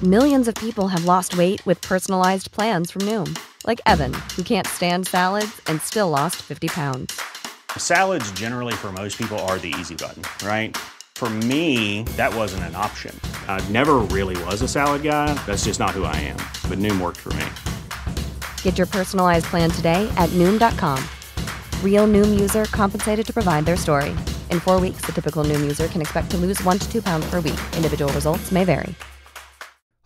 Millions of people have lost weight with personalized plans from Noom. Like Evan, who can't stand salads and still lost 50 pounds. Salads generally for most people are the easy button, right? For me, that wasn't an option. I never really was a salad guy. That's just not who I am. But Noom worked for me. Get your personalized plan today at Noom.com. Real Noom user compensated to provide their story. In 4 weeks, the typical Noom user can expect to lose 1 to 2 pounds per week. Individual results may vary.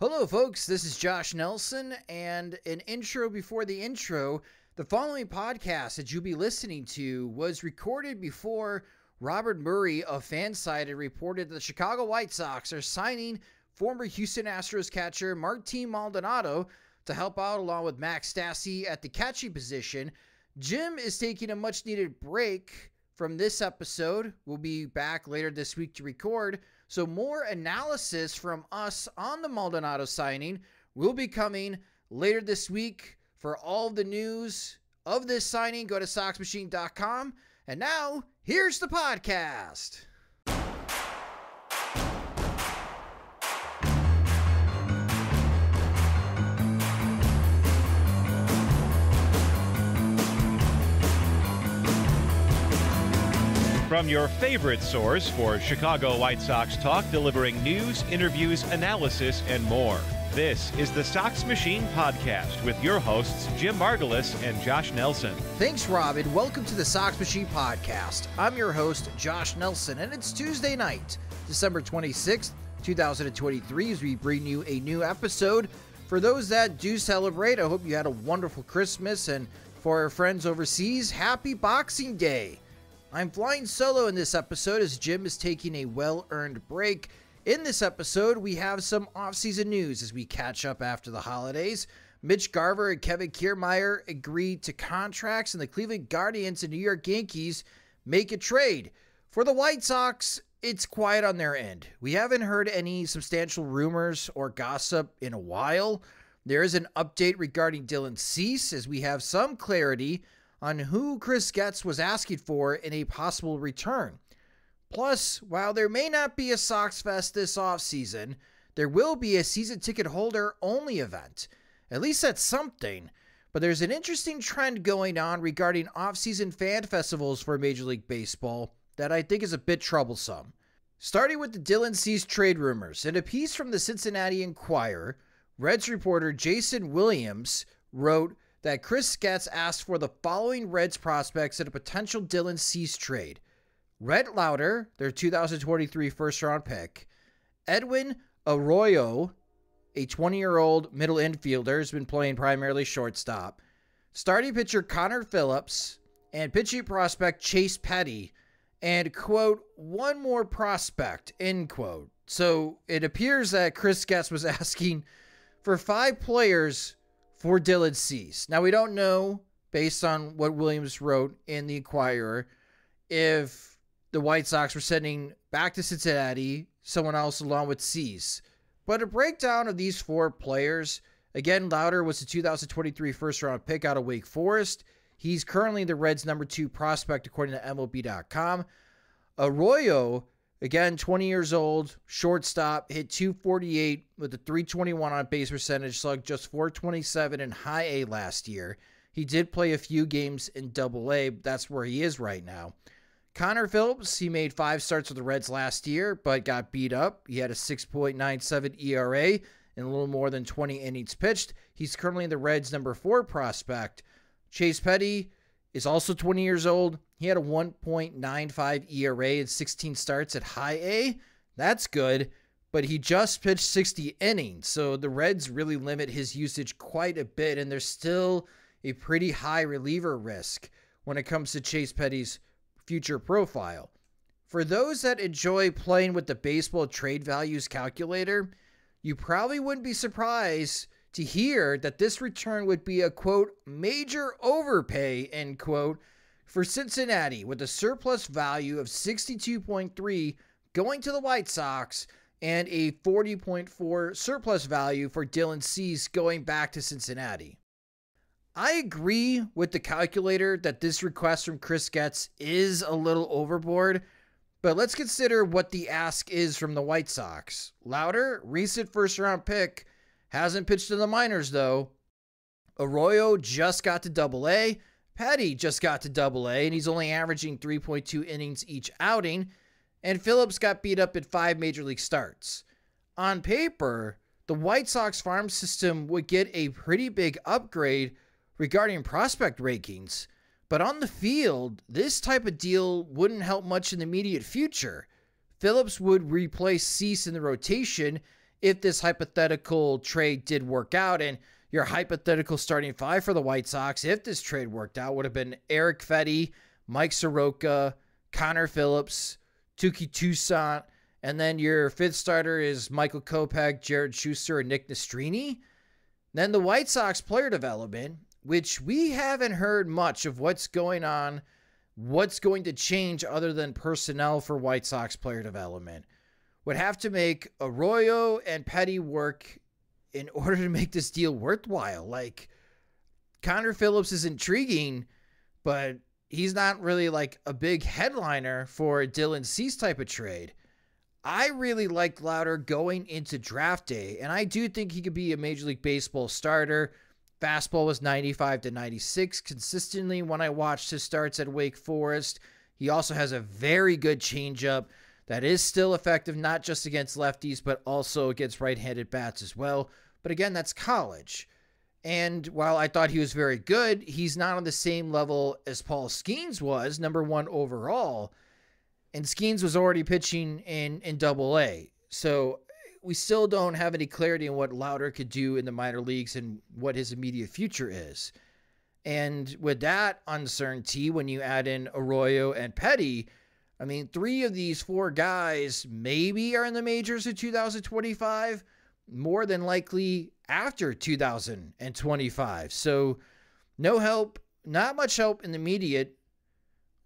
Hello, folks. This is Josh Nelson, and an intro before the intro. The following podcast that you'll be listening to was recorded before Robert Murray of FanSided reported that the Chicago White Sox are signing former Houston Astros catcher Martin Maldonado to help out along with Max Stassi at the catching position. Jim is taking a much-needed break from this episode. We'll be back later this week to record. So more analysis from us on the Maldonado signing will be coming later this week. For all the news of this signing, go to SoxMachine.com. And now, here's the podcast. From your favorite source for Chicago White Sox talk, delivering news, interviews, analysis, and more. This is the Sox Machine Podcast with your hosts, Jim Margulis and Josh Nelson. Thanks, Rob, and welcome to the Sox Machine Podcast. I'm your host, Josh Nelson, and it's Tuesday night, December 26th, 2023, as we bring you a new episode. For those that do celebrate, I hope you had a wonderful Christmas, and for our friends overseas, happy Boxing Day. I'm flying solo in this episode as Jim is taking a well-earned break. In this episode, we have some off-season news as we catch up after the holidays. Mitch Garver and Kevin Kiermaier agreed to contracts, and the Cleveland Guardians and New York Yankees make a trade. For the White Sox, it's quiet on their end. We haven't heard any substantial rumors or gossip in a while. There is an update regarding Dylan Cease as we have some clarity on who Chris Getz was asking for in a possible return. Plus, while there may not be a Sox Fest this offseason, there will be a season ticket holder only event. At least that's something. But there's an interesting trend going on regarding off-season fan festivals for Major League Baseball that I think is a bit troublesome. Starting with the Dylan Cease trade rumors, in a piece from the Cincinnati Enquirer, Reds reporter Jason Williams wrote that Chris Getz asked for the following Reds prospects in a potential Dylan Cease trade: Rhett Lauder, their 2023 first-round pick; Edwin Arroyo, a 20-year-old middle infielder who's been playing primarily shortstop; starting pitcher Connor Phillips; and pitching prospect Chase Petty; and, quote, one more prospect, end quote. So it appears that Chris Getz was asking for 5 players for Dylan Cease. Now, we don't know, based on what Williams wrote in the Enquirer, if the White Sox were sending back to Cincinnati someone else along with Cease. But a breakdown of these 4 players, again, Lauder was the 2023 first-round pick out of Wake Forest. He's currently the Reds' number 2 prospect, according to MLB.com. Arroyo, again, 20 years old, shortstop, hit .248 with a .321 on base percentage, slugged just .427 in high A last year. He did play a few games in Double A, but that's where he is right now. Connor Phillips, he made 5 starts with the Reds last year, but got beat up. He had a 6.97 ERA and a little more than 20 innings pitched. He's currently the Reds' number 4 prospect. Chase Petty is also 20 years old. He had a 1.95 ERA in 16 starts at high A. That's good, but he just pitched 60 innings, so the Reds really limit his usage quite a bit, and there's still a pretty high reliever risk when it comes to Chase Petty's future profile. For those that enjoy playing with the baseball trade values calculator, you probably wouldn't be surprised to hear that this return would be a, quote, major overpay, end quote, for Cincinnati, with a surplus value of 62.3 going to the White Sox and a 40.4 surplus value for Dylan Cease going back to Cincinnati. I agree with the calculator that this request from Chris Getz is a little overboard, But let's consider what the ask is from the White Sox. Lauder, recent first-round pick, hasn't pitched in the minors, though. Arroyo just got to Double-A. Petty just got to Double-A, and he's only averaging 3.2 innings each outing. And Phillips got beat up at 5 major league starts. On paper, the White Sox farm system would get a pretty big upgrade regarding prospect rankings. But on the field, this type of deal wouldn't help much in the immediate future. Phillips would replace Cease in the rotation if this hypothetical trade did work out. And your hypothetical starting 5 for the White Sox, if this trade worked out, would have been Eric Fetty, Mike Soroka, Connor Phillips, Touki Toussaint, and then your 5th starter is Michael Kopech, Jared Schuster, and Nick Nastrini. Then the White Sox player development, which we haven't heard much of what's going on, what's going to change other than personnel for White Sox player development, would have to make Arroyo and Petty work in order to make this deal worthwhile. Like, Connor Phillips is intriguing, but he's not really like a big headliner for a Dylan Cease type of trade. I really liked Lauder going into draft day, and I do think he could be a Major League Baseball starter. Fastball was 95 to 96 consistently when I watched his starts at Wake Forest. He also has a very good changeup that is still effective, not just against lefties, but also against right-handed bats as well. But again, that's college. And while I thought he was very good, he's not on the same level as Paul Skeens was, number 1 overall. And Skeens was already pitching in Double-A. So we still don't have any clarity on what Lauder could do in the minor leagues and what his immediate future is. And with that uncertainty, when you add in Arroyo and Petty, I mean, 3 of these 4 guys maybe are in the majors in 2025, more than likely after 2025. So no help, not much help in the immediate,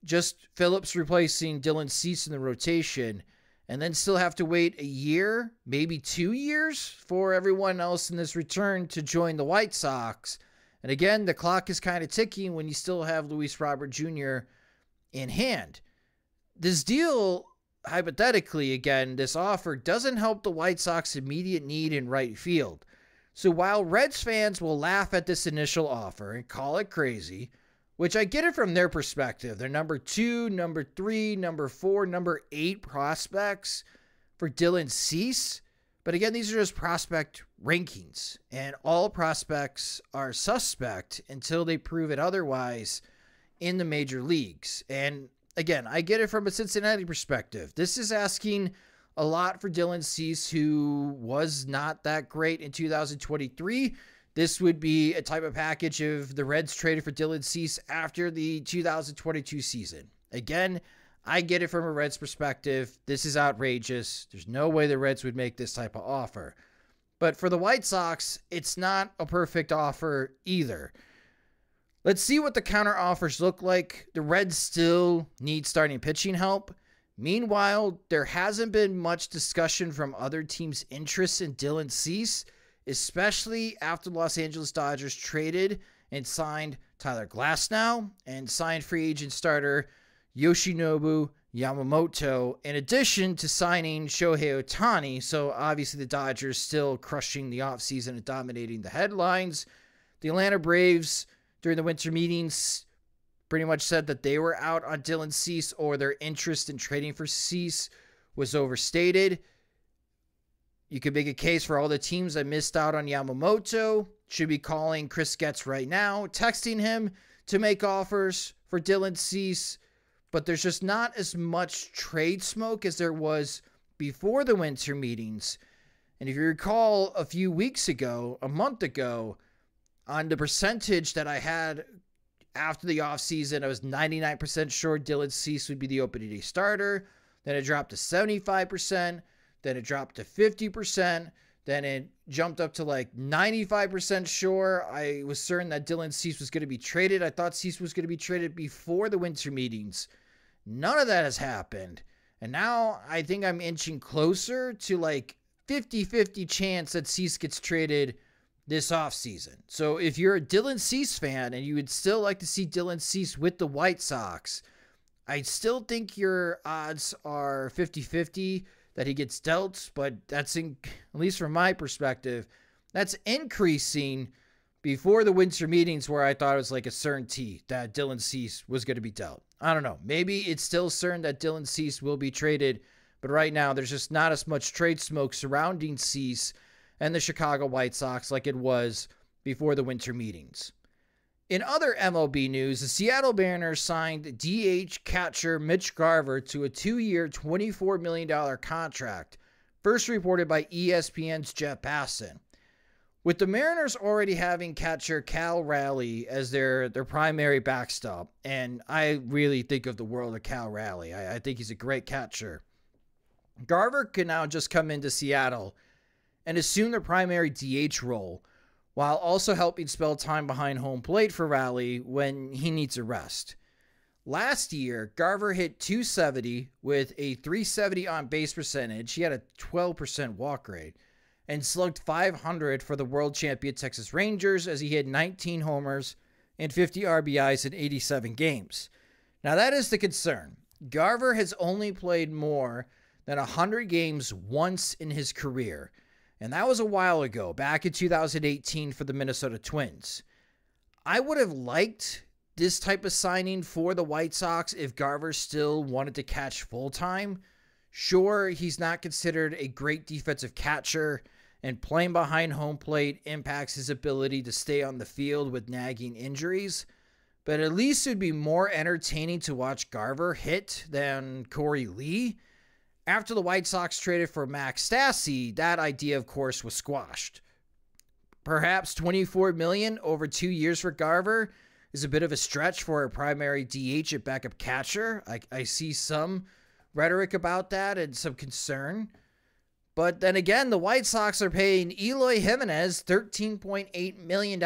just Phillips replacing Dylan Cease in the rotation, and then still have to wait a year, maybe 2 years for everyone else in this return to join the White Sox. And again, the clock is kind of ticking when you still have Luis Robert Jr. in hand. This deal, hypothetically, again, this offer doesn't help the White Sox immediate need in right field. So while Reds fans will laugh at this initial offer and call it crazy, which I get it from their perspective, they're number 2, number 3, number 4, number 8 prospects for Dylan Cease. But again, these are just prospect rankings, and all prospects are suspect until they prove it otherwise in the major leagues. And again, I get it from a Cincinnati perspective. This is asking a lot for Dylan Cease, who was not that great in 2023. This would be a type of package if the Reds traded for Dylan Cease after the 2022 season. Again, I get it from a Reds perspective. This is outrageous. There's no way the Reds would make this type of offer. But for the White Sox, it's not a perfect offer either. Let's see what the counter offers look like. The Reds still need starting pitching help. Meanwhile, there hasn't been much discussion from other teams' interests in Dylan Cease, especially after the Los Angeles Dodgers traded and signed Tyler Glasnow and signed free agent starter Yoshinobu Yamamoto, in addition to signing Shohei Ohtani. So obviously the Dodgers still crushing the offseason and dominating the headlines. The Atlanta Braves, during the winter meetings, pretty much said that they were out on Dylan Cease, or their interest in trading for Cease was overstated. You could make a case for all the teams that missed out on Yamamoto should be calling Chris Getz right now, texting him to make offers for Dylan Cease. But there's just not as much trade smoke as there was before the winter meetings. And if you recall a few weeks ago, a month ago, on the percentage that I had after the offseason, I was 99% sure Dylan Cease would be the opening day starter. Then it dropped to 75%. Then it dropped to 50%. Then it jumped up to like 95% sure. I was certain that Dylan Cease was going to be traded. I thought Cease was going to be traded before the winter meetings. None of that has happened. And now I think I'm inching closer to like 50-50 chance that Cease gets traded this offseason. So if you're a Dylan Cease fan and you would still like to see Dylan Cease with the White Sox, I still think your odds are 50-50 that he gets dealt, but that's, at least from my perspective, that's increasing before the winter meetings where I thought it was like a certainty that Dylan Cease was going to be dealt. I don't know. Maybe it's still certain that Dylan Cease will be traded, but right now there's just not as much trade smoke surrounding Cease and the Chicago White Sox like it was before the winter meetings. In other MLB news, the Seattle Mariners signed DH catcher Mitch Garver to a 2-year, $24 million contract, first reported by ESPN's Jeff Passan. With the Mariners already having catcher Cal Raleigh as their primary backstop, and I really think of the world of Cal Raleigh. I think he's a great catcher. Garver can now just come into Seattle and assume the primary DH role, while also helping spell time behind home plate for Raleigh when he needs a rest. Last year, Garver hit .270 with a .370 on-base percentage. He had a 12% walk rate and slugged .500 for the world champion Texas Rangers as he hit 19 homers and 50 RBIs in 87 games. Now that is the concern. Garver has only played more than 100 games once in his career, and that was a while ago, back in 2018 for the Minnesota Twins. I would have liked this type of signing for the White Sox if Garver still wanted to catch full-time. Sure, he's not considered a great defensive catcher, and playing behind home plate impacts his ability to stay on the field with nagging injuries, but at least it would be more entertaining to watch Garver hit than Corey Lee. After the White Sox traded for Max Stassi, that idea, of course, was squashed. Perhaps $24 million over 2 years for Garver is a bit of a stretch for a primary DH at backup catcher. I see some rhetoric about that and some concern. But then again, the White Sox are paying Eloy Jimenez $13.8 million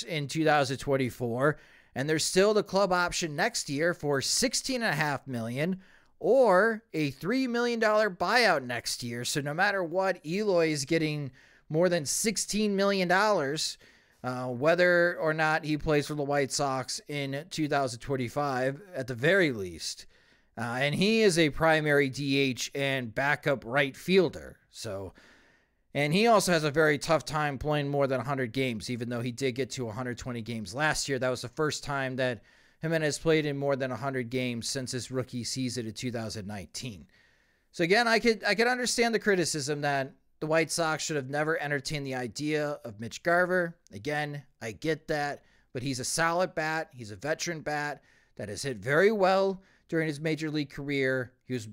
in 2024, and there's still the club option next year for $16.5 million, or a $3 million buyout next year. So no matter what, Eloy is getting more than $16 million, whether or not he plays for the White Sox in 2025 at the very least. And he is a primary DH and backup right fielder. And he also has a very tough time playing more than 100 games, even though he did get to 120 games last year. That was the first time that Jimenez played in more than 100 games since his rookie season in 2019. So again, I could understand the criticism that the White Sox should have never entertained the idea of Mitch Garver. Again, I get that, but he's a solid bat. He's a veteran bat that has hit very well during his major league career. He was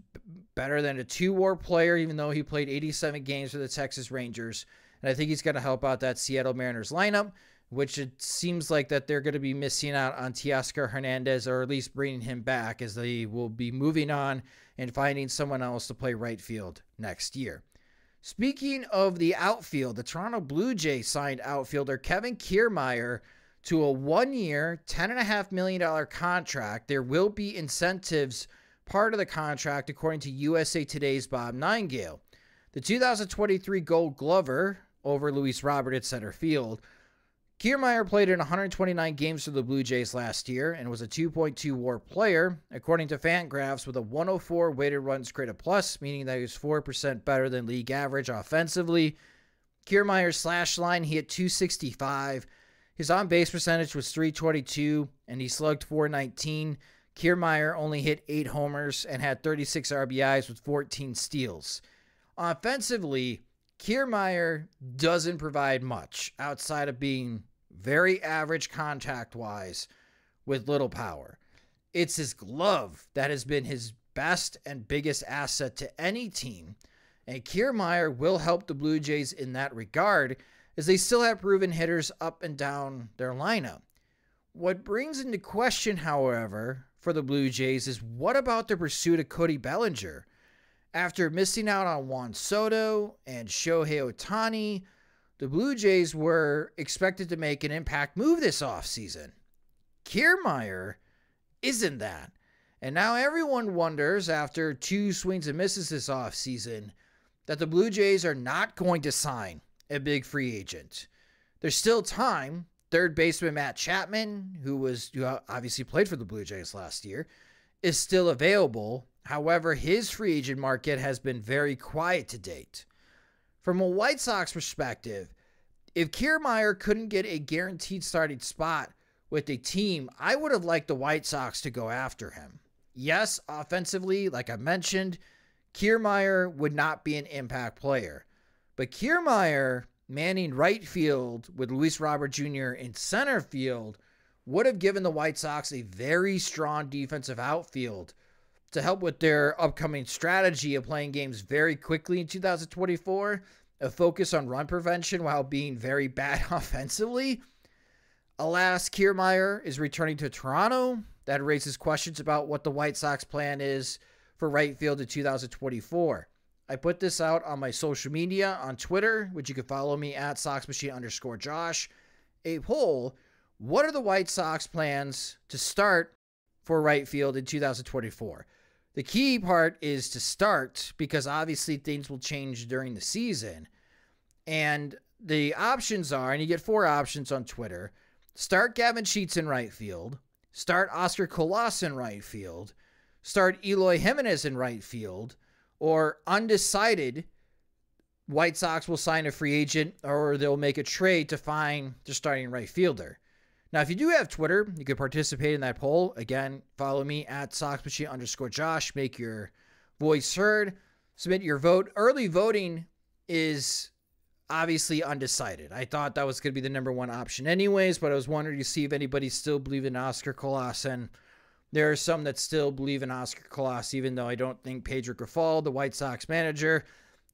better than a 2-WAR player, even though he played 87 games for the Texas Rangers. And I think he's going to help out that Seattle Mariners lineup, which it seems like that they're going to be missing out on Teoscar Hernandez, or at least bringing him back, as they will be moving on and finding someone else to play right field next year. Speaking of the outfield, the Toronto Blue Jays signed outfielder Kevin Kiermaier to a 1-year, $10.5 million contract. There will be incentives part of the contract, according to USA Today's Bob Nightingale. The 2023 Gold Glover over Luis Robert at center field. Kiermaier played in 129 games for the Blue Jays last year and was a 2.2 WAR player, according to Fangraphs, with a 104 weighted runs created plus, meaning that he was 4% better than league average offensively. Kiermaier's slash line, he hit .265. His on-base percentage was .322, and he slugged .419. Kiermaier only hit 8 homers and had 36 RBIs with 14 steals. Offensively, Kiermaier doesn't provide much outside of being very average contact-wise with little power. It's his glove that has been his best and biggest asset to any team, and Kiermaier will help the Blue Jays in that regard, as they still have proven hitters up and down their lineup. What brings into question, however, for the Blue Jays is what about the pursuit of Cody Bellinger? After missing out on Juan Soto and Shohei Ohtani, the Blue Jays were expected to make an impact move this offseason. Kiermaier isn't that. And now everyone wonders, after 2 swings and misses this offseason, that the Blue Jays are not going to sign a big free agent. There's still time. Third baseman Matt Chapman, who obviously played for the Blue Jays last year, is still available. However, his free agent market has been very quiet to date. From a White Sox perspective, if Kiermaier couldn't get a guaranteed starting spot with a team, I would have liked the White Sox to go after him. Yes, offensively, like I mentioned, Kiermaier would not be an impact player. But Kiermaier manning right field with Luis Robert Jr. in center field would have given the White Sox a very strong defensive outfield to help with their upcoming strategy of playing games very quickly in 2024, a focus on run prevention while being very bad offensively. Alas, Kiermaier is returning to Toronto. That raises questions about what the White Sox plan is for right field in 2024. I put this out on my social media on Twitter, which you can follow me at SoxMachine_Josh. A poll: what are the White Sox plans to start for right field in 2024? The key part is to start, because obviously things will change during the season. And the options are, and you get 4 options on Twitter: start Gavin Sheets in right field, start Oscar Colas in right field, start Eloy Jimenez in right field, or undecided, White Sox will sign a free agent or they'll make a trade to find their starting right fielder. Now, if you do have Twitter, you can participate in that poll. Again, follow me at SoxMachine_Josh. Make your voice heard. Submit your vote. Early voting is obviously undecided. I thought that was going to be the number 1 option anyways, but I was wondering to see if anybody still believed in Oscar Colas, and there are some that still believe in Oscar Colas, even though I don't think Pedro Grifol, the White Sox manager,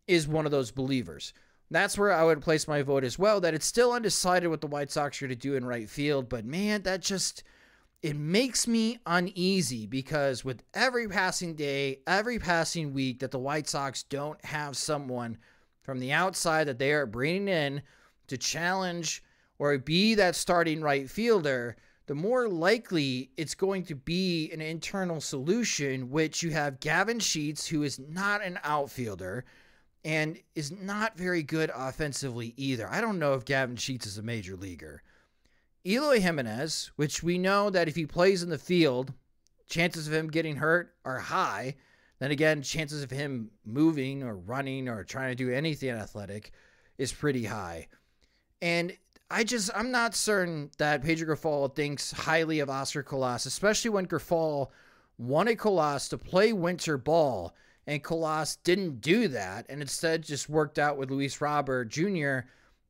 is one of those believers. That's where I would place my vote as well, that it's still undecided what the White Sox are going to do in right field. But man, it makes me uneasy, because with every passing day, every passing week that the White Sox don't have someone from the outside that they are bringing in to challenge or be that starting right fielder, the more likely it's going to be an internal solution, which you have Gavin Sheets, who is not an outfielder and is not very good offensively either. I don't know if Gavin Sheets is a major leaguer. Eloy Jimenez, which we know that if he plays in the field, chances of him getting hurt are high. Then again, chances of him moving or running or trying to do anything athletic is pretty high. And I'm not certain that Pedro Grifol thinks highly of Oscar Colas, especially when Grifol wanted Colas to play winter ball, and Colas didn't do that, and instead just worked out with Luis Robert Jr.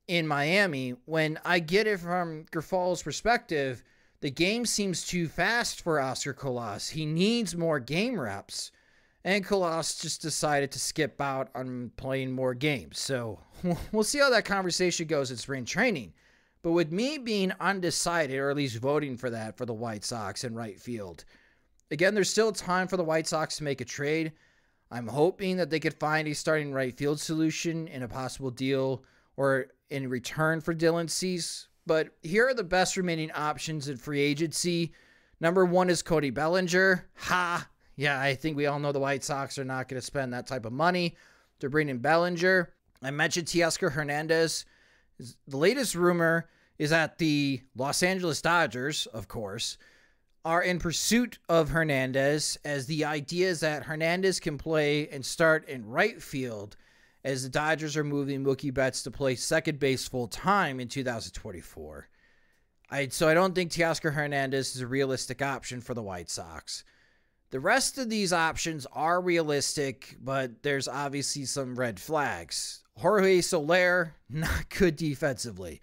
in Miami. When I get it from Grifol's perspective, the game seems too fast for Oscar Colas. He needs more game reps, and Colas just decided to skip out on playing more games. So we'll see how that conversation goes in spring training. But with me being undecided, or at least voting for that for the White Sox in right field, again, there's still time for the White Sox to make a trade. I'm hoping that they could find a starting right field solution in a possible deal or in return for Dylan Cease. But here are the best remaining options in free agency. Number 1 is Cody Bellinger. Yeah, I think we all know the White Sox are not going to spend that type of money to bring in Bellinger. I mentioned Teoscar Hernandez. The latest rumor is that the Los Angeles Dodgers, of course, are in pursuit of Hernandez, as the idea is that Hernandez can play and start in right field, as the Dodgers are moving Mookie Betts to play second base full-time in 2024. So I don't think Teoscar Hernandez is a realistic option for the White Sox. The rest of these options are realistic, but there's obviously some red flags. Jorge Soler, not good defensively.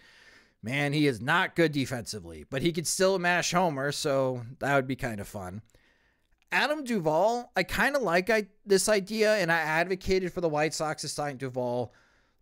Man, he is not good defensively, but he could still mash homers, so that would be kind of fun. Adam Duvall, I kind of like this idea, and I advocated for the White Sox to sign Duvall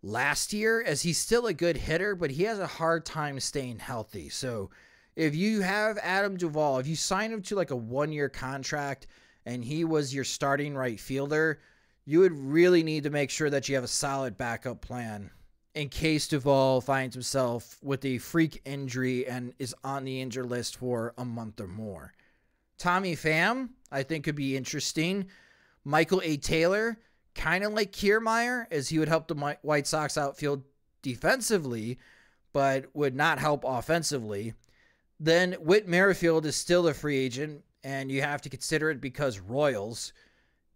last year, as he's still a good hitter, but he has a hard time staying healthy. So if you have Adam Duvall, if you sign him to like a 1-year contract and he was your starting right fielder, you would really need to make sure that you have a solid backup plan in case Duvall finds himself with a freak injury and is on the injured list for a month or more. Tommy Pham, I think, could be interesting. Michael A. Taylor, kind of like Kiermaier, as he would help the White Sox outfield defensively, but would not help offensively. Then Whit Merrifield is still a free agent, and you have to consider it because Royals.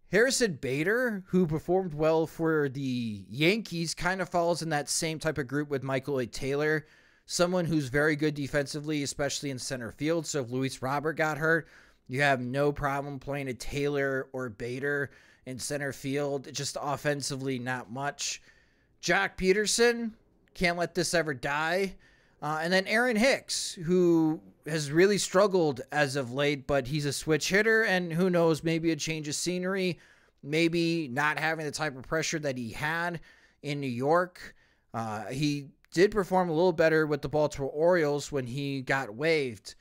Harrison Bader, who performed well for the Yankees, kind of falls in that same type of group with Michael A. Taylor, someone who's very good defensively, especially in center field. So if Luis Robert got hurt, you have no problem playing a Taylor or Bader in center field. Just offensively, not much. Jock Peterson, can't let this ever die. And then Aaron Hicks, who has really struggled as of late, but he's a switch hitter, and who knows, maybe a change of scenery, maybe not having the type of pressure that he had in New York. He did perform a little better with the Baltimore Orioles when he got waived,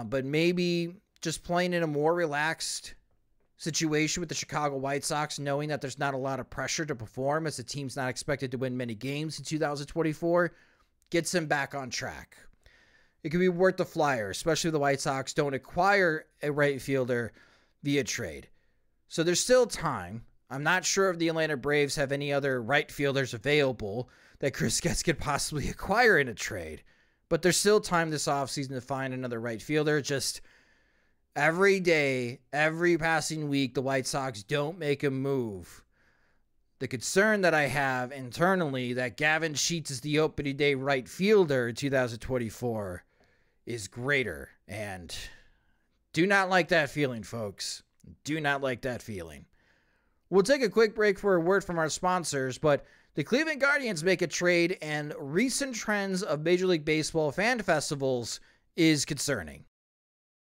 but maybe just playing in a more relaxed situation with the Chicago White Sox, knowing that there's not a lot of pressure to perform as the team's not expected to win many games in 2024, gets him back on track. It could be worth the flyer, especially if the White Sox don't acquire a right fielder via trade. So there's still time. I'm not sure if the Atlanta Braves have any other right fielders available that Chris Getz could possibly acquire in a trade. But there's still time this offseason to find another right fielder. Just every day, every passing week, the White Sox don't make a move. The concern that I have internally that Gavin Sheets is the opening day right fielder in 2024 is greater. And do not like that feeling, folks. Do not like that feeling. We'll take a quick break for a word from our sponsors, but the Cleveland Guardians make a trade, and recent trends of Major League Baseball fan festivals is concerning.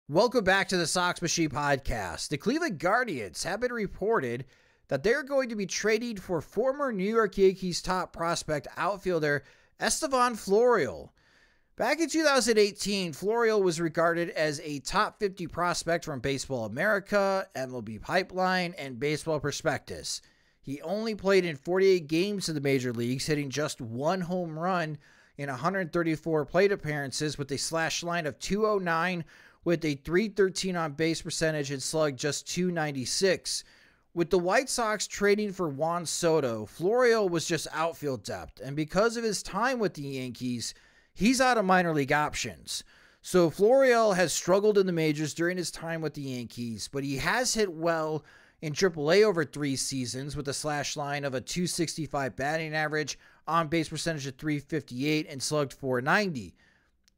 Welcome back to the Sox Machine Podcast. The Cleveland Guardians have been reported that they're going to be trading for former New York Yankees top prospect outfielder Estevan Florial. Back in 2018, Florial was regarded as a top 50 prospect from Baseball America, MLB Pipeline, and Baseball Prospectus. He only played in 48 games in the major leagues, hitting just one home run in 134 plate appearances with a slash line of .209 with a .313 on base percentage and slugged just .296. With the White Sox trading for Juan Soto, Florial was just outfield depth, and because of his time with the Yankees, he's out of minor league options. So Florial has struggled in the majors during his time with the Yankees, but he has hit well in AAA over 3 seasons with a slash line of a .265 batting average, on base percentage of .358, and slugged .490.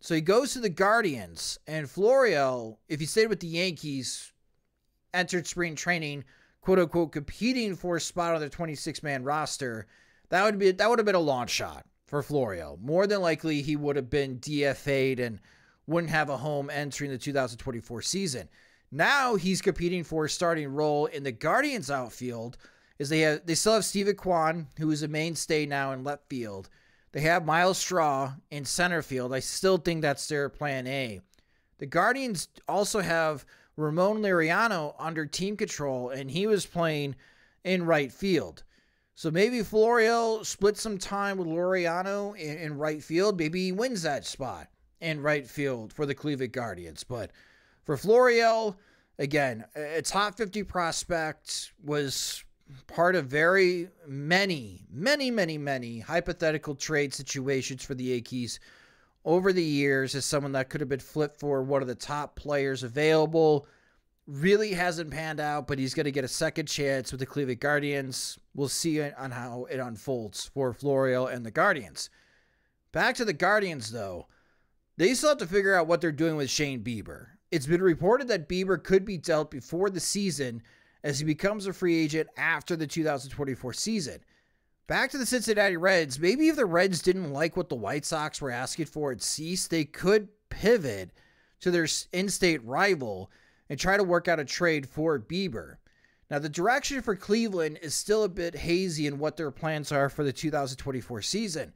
So he goes to the Guardians, and Florial, if he stayed with the Yankees, entered spring training, quote-unquote, competing for a spot on their 26-man roster, that would have been a long shot for Florial. More than likely, he would have been DFA'd and wouldn't have a home entering the 2024 season. Now he's competing for a starting role in the Guardians outfield, as they still have Steve Kwan, who is a mainstay now in left field. They have Miles Straw in center field. I still think that's their plan A. The Guardians also have Ramon Laureano under team control, and he was playing in right field. So maybe Florial splits some time with Laureano in right field. Maybe he wins that spot in right field for the Cleveland Guardians. But for Florial, again, a top 50 prospect, was part of very many hypothetical trade situations for the Yankees over the years, as someone that could have been flipped for one of the top players available. Really hasn't panned out, but he's going to get a second chance with the Cleveland Guardians. We'll see on how it unfolds for Florial and the Guardians. Back to the Guardians, though. They still have to figure out what they're doing with Shane Bieber. It's been reported that Bieber could be dealt before the season, as he becomes a free agent after the 2024 season. Back to the Cincinnati Reds, maybe if the Reds didn't like what the White Sox were asking for at cease, they could pivot to their in-state rival and try to work out a trade for Bieber. Now, the direction for Cleveland is still a bit hazy in what their plans are for the 2024 season.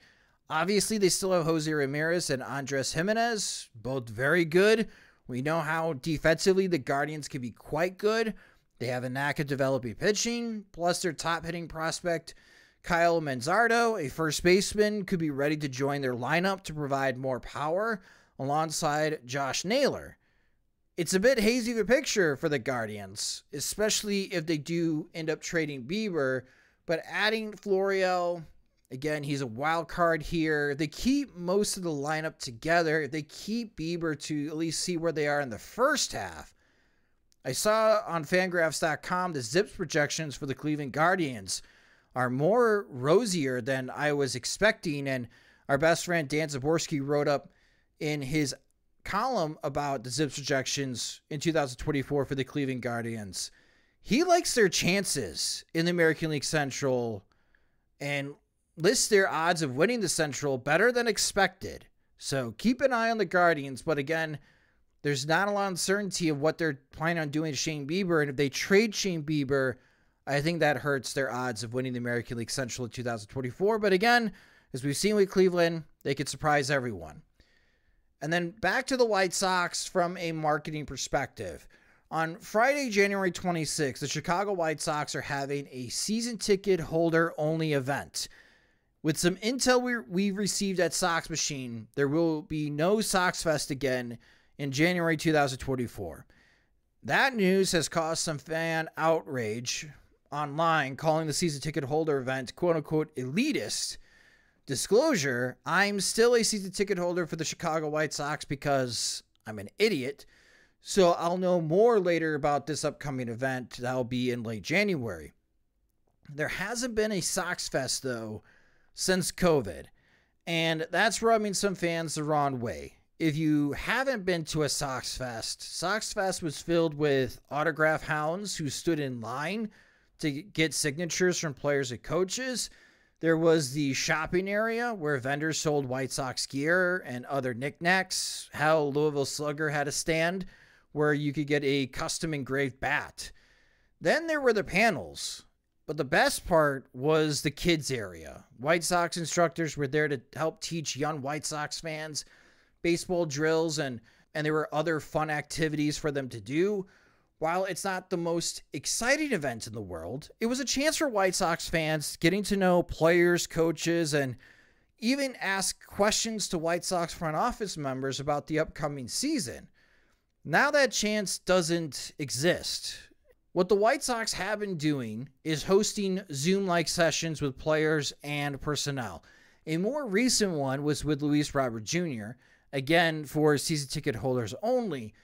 Obviously, they still have Jose Ramirez and Andres Jimenez, both very good. We know how defensively the Guardians can be quite good. They have a knack of developing pitching, plus their top hitting prospect, Kyle Manzardo, a first baseman, could be ready to join their lineup to provide more power alongside Josh Naylor. It's a bit hazy of a picture for the Guardians, especially if they do end up trading Bieber, but adding Florial, again, he's a wild card here. They keep most of the lineup together. If they keep Bieber to at least see where they are in the first half, I saw on Fangraphs.com the Zips projections for the Cleveland Guardians are more rosier than I was expecting, and our best friend Dan Zaborski wrote up in his column about the Zips projections in 2024 for the Cleveland Guardians. He likes their chances in the American League Central and lists their odds of winning the Central better than expected. So keep an eye on the Guardians, but again, there's not a lot of uncertainty of what they're planning on doing to Shane Bieber, and if they trade Shane Bieber, I think that hurts their odds of winning the American League Central in 2024. But again, as we've seen with Cleveland, they could surprise everyone. And then back to the White Sox from a marketing perspective. On Friday, January 26th, the Chicago White Sox are having a season ticket holder only event. With some intel we received at Sox Machine, there will be no Sox Fest again in January 2024. That news has caused some fan outrage online, calling the season ticket holder event quote-unquote elitist. Disclosure, I'm still a season ticket holder for the Chicago White Sox because I'm an idiot. So I'll know more later about this upcoming event that'll be in late January. There hasn't been a Sox Fest, though, since COVID, and that's rubbing some fans the wrong way. If you haven't been to a Sox Fest was filled with autograph hounds who stood in line to get signatures from players and coaches. There was the shopping area where vendors sold White Sox gear and other knickknacks. Hell, Louisville Slugger had a stand where you could get a custom engraved bat. Then there were the panels. But the best part was the kids area. White Sox instructors were there to help teach young White Sox fans baseball drills, and there were other fun activities for them to do. While it's not the most exciting event in the world, it was a chance for White Sox fans getting to know players, coaches, and even ask questions to White Sox front office members about the upcoming season. Now that chance doesn't exist. What the White Sox have been doing is hosting Zoom-like sessions with players and personnel. A more recent one was with Luis Robert Jr., again for season ticket holders only,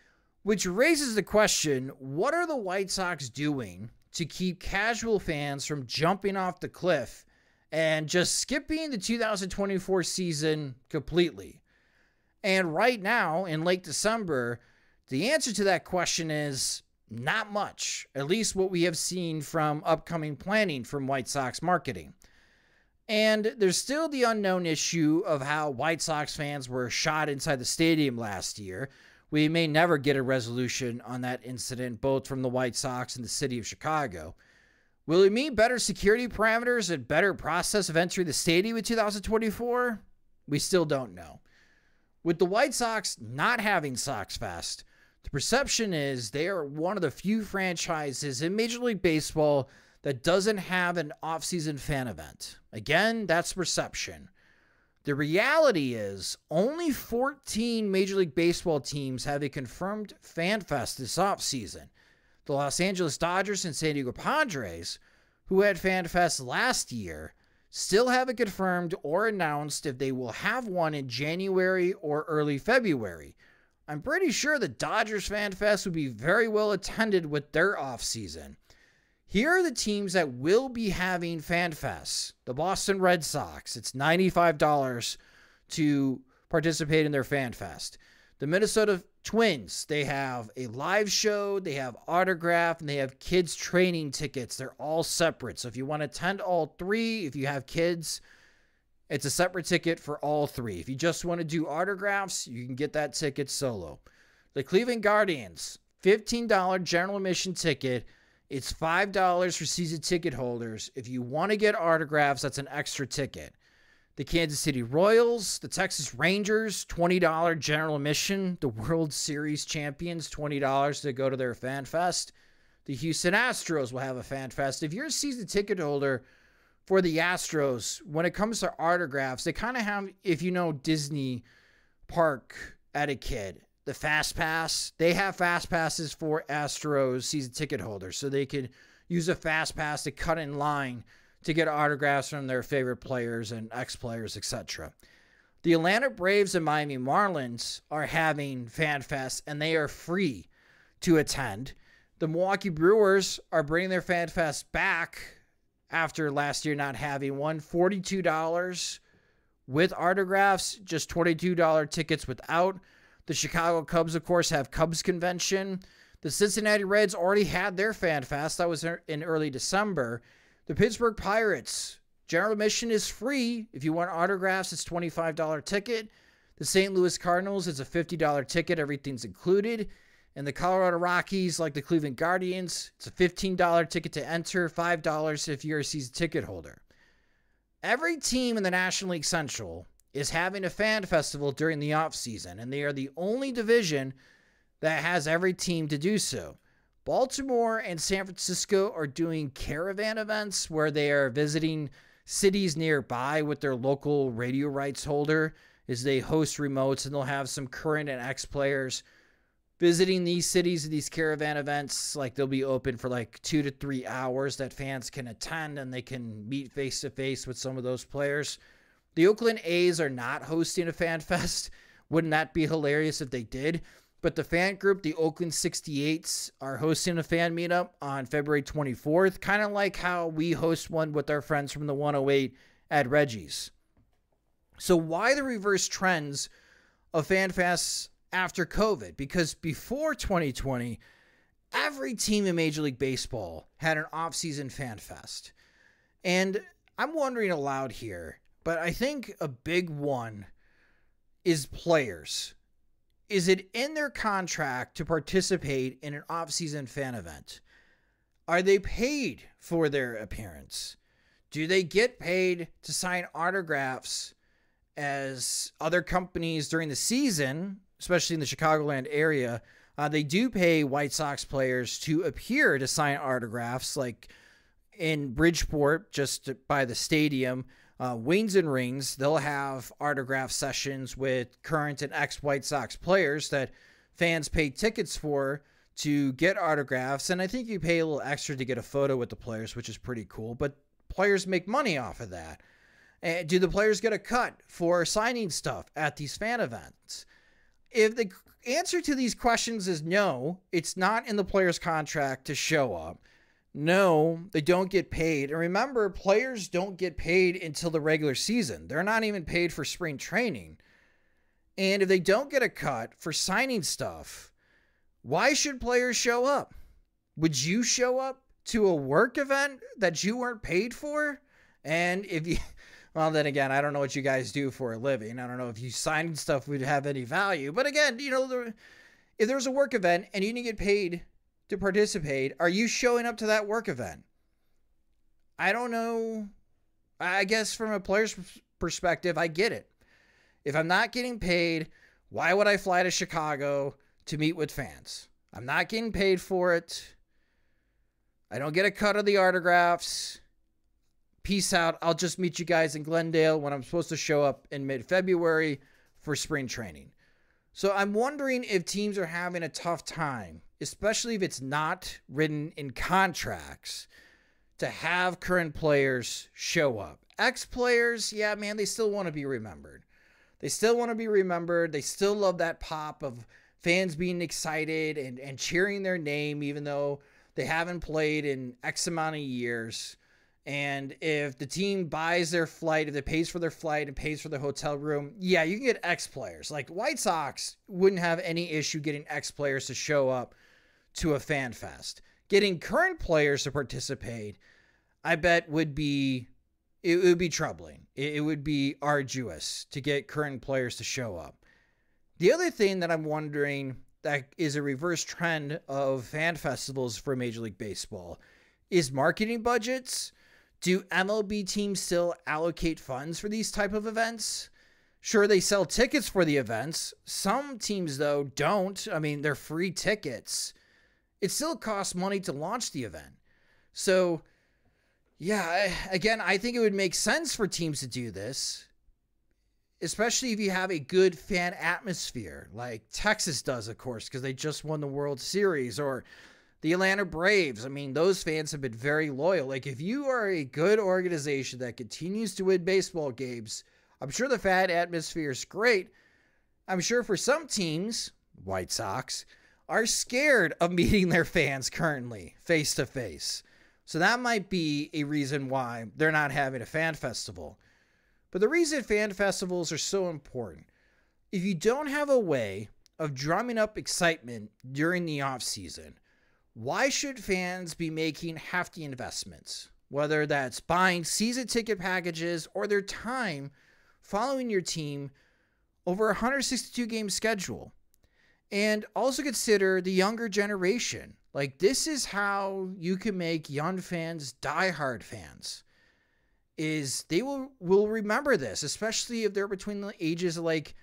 which raises the question, what are the White Sox doing to keep casual fans from jumping off the cliff and just skipping the 2024 season completely? And right now, in late December, the answer to that question is not much, at least what we have seen from upcoming planning from White Sox marketing. And there's still the unknown issue of how White Sox fans were shot inside the stadium last year. We may never get a resolution on that incident, both from the White Sox and the city of Chicago. Will it mean better security parameters and better process of entering the stadium in 2024? We still don't know. With the White Sox not having Sox Fest, the perception is they are one of the few franchises in Major League Baseball that doesn't have an off-season fan event. Again, that's perception. The reality is only 14 Major League Baseball teams have a confirmed fan fest this offseason. The Los Angeles Dodgers and San Diego Padres, who had fan fests last year, still haven't confirmed or announced if they will have one in January or early February. I'm pretty sure the Dodgers Fan Fest would be very well attended with their offseason. Here are the teams that will be having Fan Fests. The Boston Red Sox, it's $95 to participate in their Fan Fest. The Minnesota Twins, they have a live show, they have autograph, and they have kids training tickets. They're all separate. So if you want to attend all three, if you have kids, it's a separate ticket for all three. If you just want to do autographs, you can get that ticket solo. The Cleveland Guardians, $15 general admission ticket. It's $5 for season ticket holders. If you want to get autographs, that's an extra ticket. The Kansas City Royals, the Texas Rangers, $20 general admission. The World Series champions, $20 to go to their Fan Fest. The Houston Astros will have a Fan Fest. If you're a season ticket holder for the Astros, when it comes to autographs, they kind of have, if you know Disney park etiquette, the Fast Pass, they have Fast Passes for Astros season ticket holders, so they could use a Fast Pass to cut in line to get autographs from their favorite players and ex-players, etc. The Atlanta Braves and Miami Marlins are having Fan Fest, and they are free to attend. The Milwaukee Brewers are bringing their FanFest back after last year not having one. $42 with autographs, just $22 tickets without. The Chicago Cubs, of course, have Cubs Convention. The Cincinnati Reds already had their FanFest. That was in early December. The Pittsburgh Pirates, general admission is free. If you want autographs, it's $25 ticket. The St. Louis Cardinals, it's a $50 ticket. Everything's included. And the Colorado Rockies, like the Cleveland Guardians, it's a $15 ticket to enter, $5 if you're a season ticket holder. Every team in the National League Central is having a fan festival during the offseason, and they are the only division that has every team to do so. Baltimore and San Francisco are doing caravan events where they are visiting cities nearby with their local radio rights holder as they host remotes, and they'll have some current and ex-players visiting these cities and these caravan events. Like, they'll be open for like 2 to 3 hours that fans can attend, and they can meet face-to-face with some of those players. The Oakland A's are not hosting a fan fest. Wouldn't that be hilarious if they did? But the fan group, the Oakland 68s, are hosting a fan meetup on February 24th, kind of like how we host one with our friends from the 108 at Reggie's. So why the reverse trends of fan fests after COVID? Because before 2020, every team in Major League Baseball had an off-season fan fest. And I'm wondering aloud here, but I think a big one is players. Is it in their contract to participate in an off-season fan event? Are they paid for their appearance? Do they get paid to sign autographs as other companies during the season, especially in the Chicagoland area? They do pay White Sox players to appear to sign autographs, like in Bridgeport, just by the stadium. Wings and Rings, they'll have autograph sessions with current and ex-White Sox players that fans pay tickets for to get autographs. And I think you pay a little extra to get a photo with the players, which is pretty cool. But players make money off of that. And do the players get a cut for signing stuff at these fan events? If the answer to these questions is no, it's not in the player's contract to show up. No, they don't get paid. And remember, players don't get paid until the regular season. They're not even paid for spring training. And if they don't get a cut for signing stuff, why should players show up? Would you show up to a work event that you weren't paid for? And if you, well, then again, I don't know what you guys do for a living. I don't know if you signing stuff would have any value. But again, you know, if there's a work event and you didn't get paid to participate, are you showing up to that work event? I don't know. I guess from a player's perspective, I get it. If I'm not getting paid, why would I fly to Chicago to meet with fans? I'm not getting paid for it. I don't get a cut of the autographs. Peace out. I'll just meet you guys in Glendale when I'm supposed to show up in mid-February for spring training. So I'm wondering if teams are having a tough time, especially if it's not written in contracts, to have current players show up. Ex-players, yeah, man, they still want to be remembered. They still want to be remembered. They still love that pop of fans being excited and cheering their name, even though they haven't played in X amount of years. And if the team buys their flight, if it pays for their flight and pays for their hotel room, yeah, you can get ex-players. Like White Sox wouldn't have any issue getting ex-players to show up to a fan fest. Getting current players to participate, I bet it would be troubling. It would be arduous to get current players to show up. The other thing that I'm wondering that is a reverse trend of fan festivals for Major League Baseball is marketing budgets. Do MLB teams still allocate funds for these type of events? Sure, they sell tickets for the events. Some teams, though, don't. I mean, they're free tickets. It still costs money to launch the event. So, yeah, again, I think it would make sense for teams to do this, especially if you have a good fan atmosphere, like Texas does, of course, because they just won the World Series, or the Atlanta Braves. I mean, those fans have been very loyal. Like, if you are a good organization that continues to win baseball games, I'm sure the fan atmosphere is great. I'm sure for some teams, White Sox, are scared of meeting their fans currently face to face. So that might be a reason why they're not having a fan festival. But the reason fan festivals are so important, if you don't have a way of drumming up excitement during the off season, why should fans be making hefty investments? Whether that's buying season ticket packages or their time following your team over a 162 game schedule. And also consider the younger generation. Like, this is how you can make young fans diehard fans. Is they will remember this, especially if they're between the ages of like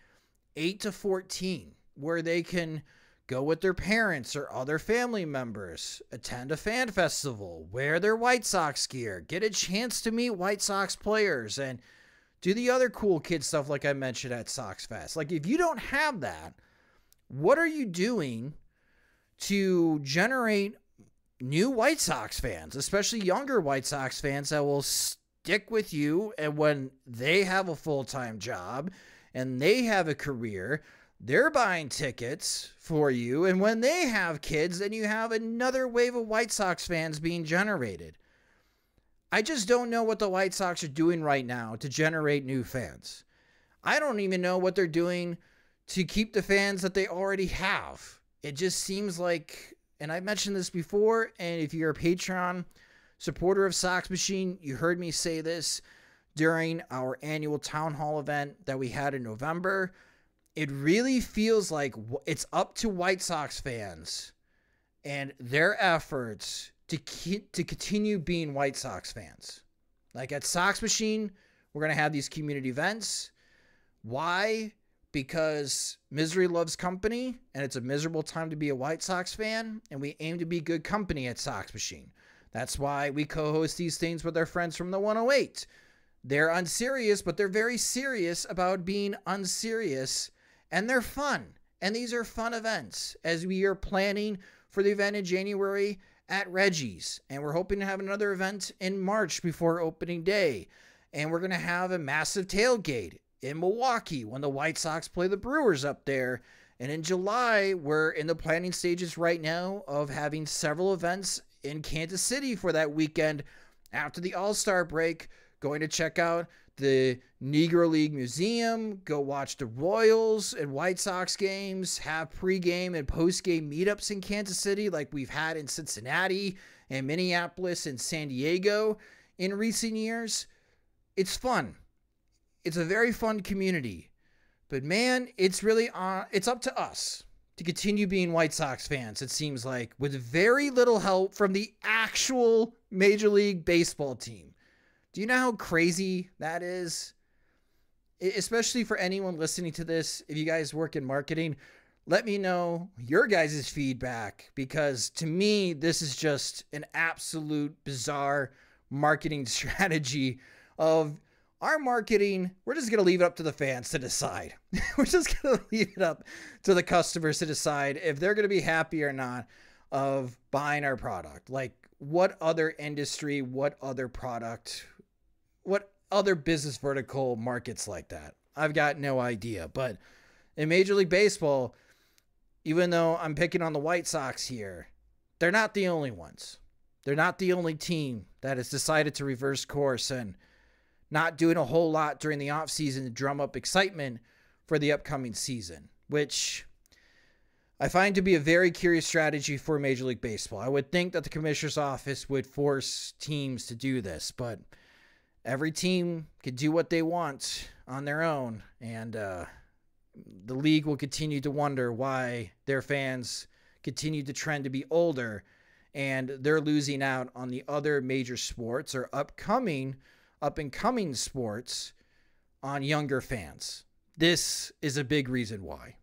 8 to 14, where they can go with their parents or other family members, attend a fan festival, wear their White Sox gear, get a chance to meet White Sox players, and do the other cool kid stuff like I mentioned at Sox Fest. Like, if you don't have that, what are you doing to generate new White Sox fans, especially younger White Sox fans that will stick with you, and when they have a full-time job and they have a career, they're buying tickets for you, and when they have kids, then you have another wave of White Sox fans being generated. I just don't know what the White Sox are doing right now to generate new fans. I don't even know what they're doing to keep the fans that they already have. It just seems like, and I mentioned this before, and if you're a Patreon supporter of Sox Machine, you heard me say this during our annual town hall event that we had in November. It really feels like it's up to White Sox fans and their efforts to continue being White Sox fans. Like at Sox Machine, we're going to have these community events. Why? Because misery loves company, and it's a miserable time to be a White Sox fan, and we aim to be good company at Sox Machine. That's why we co-host these things with our friends from the 108. They're unserious, but they're very serious about being unserious, and they're fun. And these are fun events as we are planning for the event in January at Reggie's. And we're hoping to have another event in March before opening day. And we're going to have a massive tailgate in Milwaukee when the White Sox play the Brewers up there. And in July, we're in the planning stages right now of having several events in Kansas City for that weekend after the All-Star break. Going to check out the Negro League Museum, go watch the Royals and White Sox games, have pregame and postgame meetups in Kansas City like we've had in Cincinnati and Minneapolis and San Diego in recent years. It's fun. It's a very fun community. But man, it's really it's up to us to continue being White Sox fans, it seems like, with very little help from the actual Major League Baseball team. Do you know how crazy that is? Especially for anyone listening to this, if you guys work in marketing, let me know your guys' feedback, because to me, this is just an absolute bizarre marketing strategy of our marketing. We're just going to leave it up to the fans to decide. We're just going to leave it up to the customers to decide if they're going to be happy or not of buying our product. Like, what other industry, what other product, what other business vertical markets like that? I've got no idea. But in Major League Baseball, even though I'm picking on the White Sox here, they're not the only ones. They're not the only team that has decided to reverse course and not doing a whole lot during the offseason to drum up excitement for the upcoming season, which I find to be a very curious strategy for Major League Baseball. I would think that the commissioner's office would force teams to do this, but every team can do what they want on their own, and the league will continue to wonder why their fans continue to trend to be older, and they're losing out on the other major sports or up-and-coming sports on younger fans. This is a big reason why.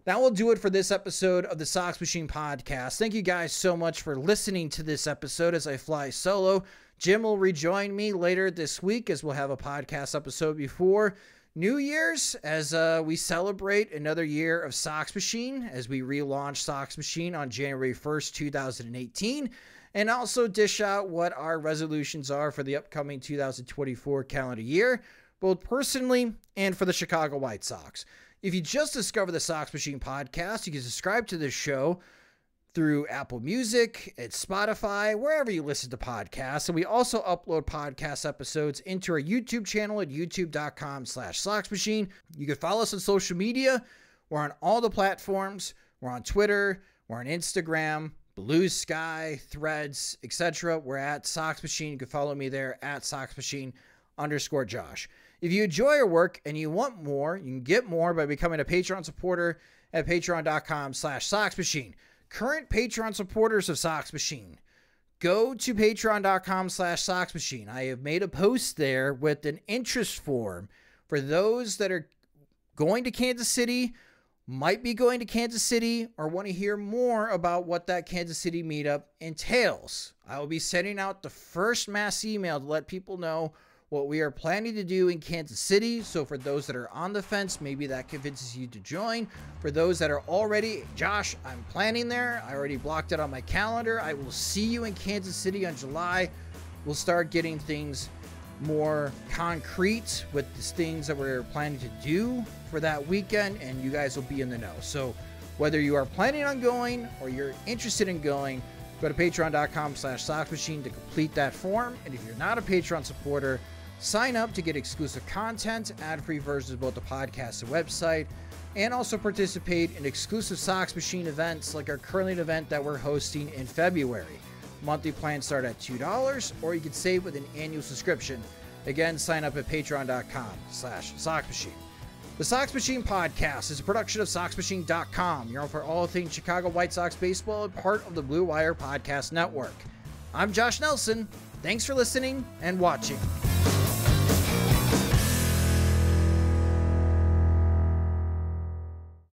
That will do it for this episode of the Sox Machine Podcast. Thank you guys so much for listening to this episode as I fly solo. Jim will rejoin me later this week as we'll have a podcast episode before New Year's as we celebrate another year of Sox Machine as we relaunch Sox Machine on January 1st, 2018, and also dish out what our resolutions are for the upcoming 2024 calendar year, both personally and for the Chicago White Sox. If you just discovered the Sox Machine podcast, you can subscribe to this show through Apple Music, it's Spotify, wherever you listen to podcasts. And we also upload podcast episodes into our YouTube channel at youtube.com/SoxMachine. You can follow us on social media. We're on all the platforms. We're on Twitter. We're on Instagram, Blue Sky, Threads, etc. We're at Sox Machine. You can follow me there at SoxMachine_Josh. If you enjoy our work and you want more, you can get more by becoming a Patreon supporter at patreon.com/SoxMachine. Current Patreon supporters of Sox Machine, go to patreon.com/SoxMachine. I have made a post there with an interest form for those that are going to Kansas City, might be going to Kansas City, or want to hear more about what that Kansas City meetup entails. I will be sending out the first mass email to let people know what we are planning to do in Kansas City. So for those that are on the fence, maybe that convinces you to join. For those that are already, Josh, I'm planning there. I already blocked it on my calendar. I will see you in Kansas City on July. We'll start getting things more concrete with the things that we're planning to do for that weekend, and you guys will be in the know. So whether you are planning on going or you're interested in going, go to patreon.com/SoxMachine to complete that form. And if you're not a Patreon supporter, sign up to get exclusive content, ad-free versions of both the podcast and website, and also participate in exclusive Sox Machine events like our current event that we're hosting in February. Monthly plans start at $2, or you can save with an annual subscription. Again, sign up at patreon.com/SoxMachine. The Sox Machine podcast is a production of SoxMachine.com. You're on for all things Chicago White Sox baseball and part of the Blue Wire Podcast Network. I'm Josh Nelson. Thanks for listening and watching.